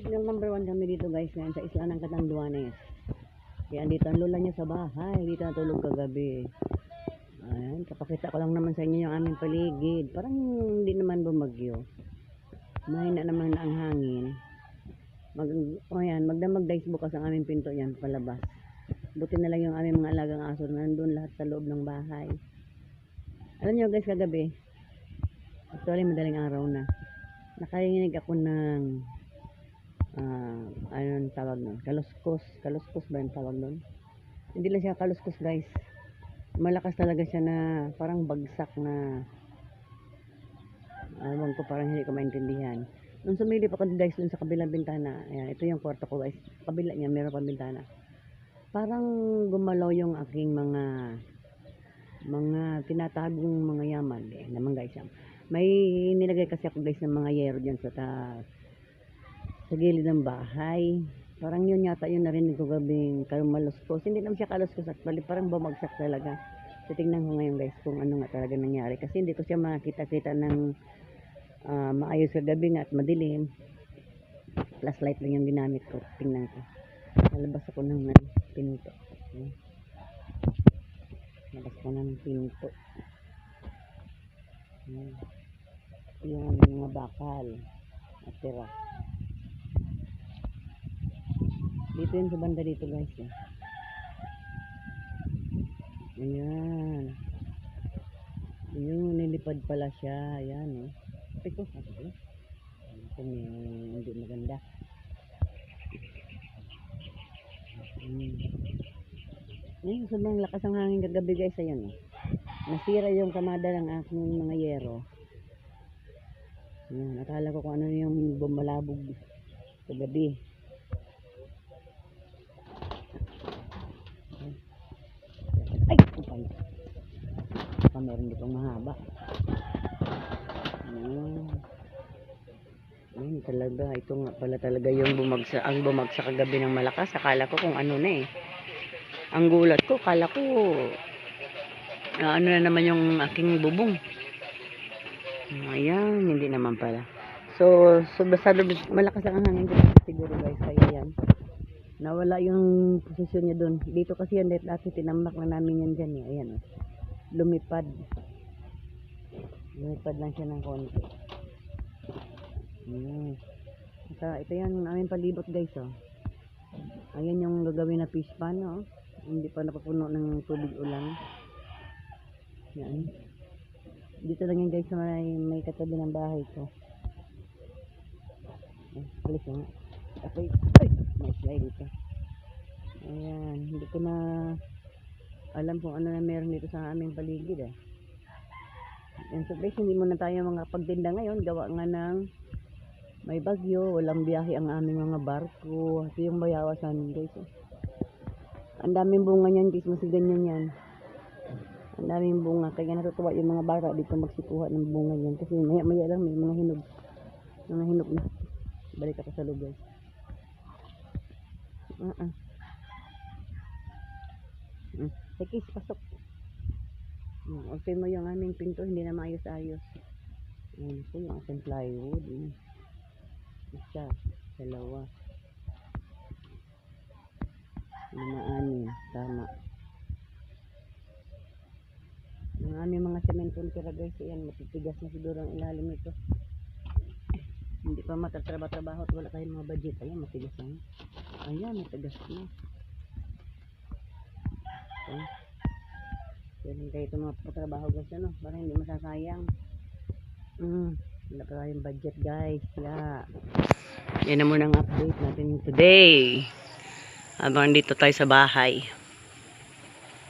Yung number 1 kami dito guys ngayon sa isla ng Catanduanes. Kaya andito ang lola niya sa bahay. Dito natulog kagabi. Ayan, kapakita ko lang naman sa inyo yung aming paligid. Parang hindi naman bumagyo. Mahina naman ang hangin. Magdamag guys bukas ang aming pinto yan palabas. Buti na lang yung aming mga alagang aso nandun lahat sa loob ng bahay. Alam nyo guys kagabi, actually madaling araw na, nakarinig ako ng anong tawag nun? Kaluskos ba yung tawag nun? Hindi lang siya kaluskos guys. Malakas talaga siya na parang bagsak na alam ko, parang hindi ko maintindihan. Nung sumilip ako guys dun sa kabilang bintana, ayan, ito yung kwarto ko guys. Kabila niya meron pang bintana. Parang gumalaw yung aking mga tinatagong mga yaman naman guys. May nilagay kasi ako guys ng mga yero dyan sa gilid ng bahay. Parang yun yata yung narinig ko gabing kaluskos. Hindi naman siya kaluskos actually, parang bumagsak talaga. Titingnan ko ngayon guys kung ano nga talaga nangyari. Kasi hindi ko siya makita-kita ng maayos kagabi nga at madilim. Flashlight lang yung ginamit ko. Tingnan ko. Nalabas ako ng pinto. Nalabas ko ng pinto. Yung mga bakal at tira. Dito yun sa banda dito guys. Ayan. Yung nilipad pala siya. Ayan Ito hindi maganda. Sobrang lakas ang hangin kagabi guys. Ayan nasira yung kamada ng aking mga yero. Ayan, akala ko kung ano yung bumalabog kagabi. Ay! Upay. Meron dito mahaba. Ayan talaga. Ito nga pala talaga yung bumagsak kagabi ng malakas. Akala ko kung ano na Ang gulat ko, akala ko ano na naman yung aking bubong. Ayan, hindi naman pala. So malakas ang hangin siguro guys. Kaya yan. Nawala yung posisyon niya doon. Dito kasi yan dati tinambak na namin yan dyan Ayan lumipad lang siya ng konti. Ito yan aming palibot guys Ayan yung gagawin na fish pan hindi pa napapuno ng tubig ulan. Yan. Dito lang yan guys sa may katabi ng bahay ko. Alis na ako. May slide dito. Ayan, hindi ko na alam kung ano na meron dito sa aming paligid And so guys, hindi muna tayo mga pagtinda ngayon. Gawa nga ng may bagyo, walang biyahe ang aming mga barko. Ito yung bayawasan guys Ang daming bunga niyan guys, mas ganyan yan. Ang daming bunga, kaya natutuwa yung mga bata dito magsikuha ng bunga niyan. Kasi maya lang may mga hinog na. Balik ako sa loob guys. Sige, pasok. Okay mo yung aming pinto, hindi na maayos-ayos. Ito yung ating plywood. Isa, dalawa, 5, 6, tama. Yung aming mga sementong tira guys, yan, matitigas na siguro ang ilalim nito. Hindi pa matatrabaho at wala tayong mga budget. Ayan, matigas na. Ayan, matigas na. Ganun kayo itong mga patrabaho guys para hindi masasayang. Wala pa tayong budget guys. Yan na muna ang update natin today habang dito tayo sa bahay.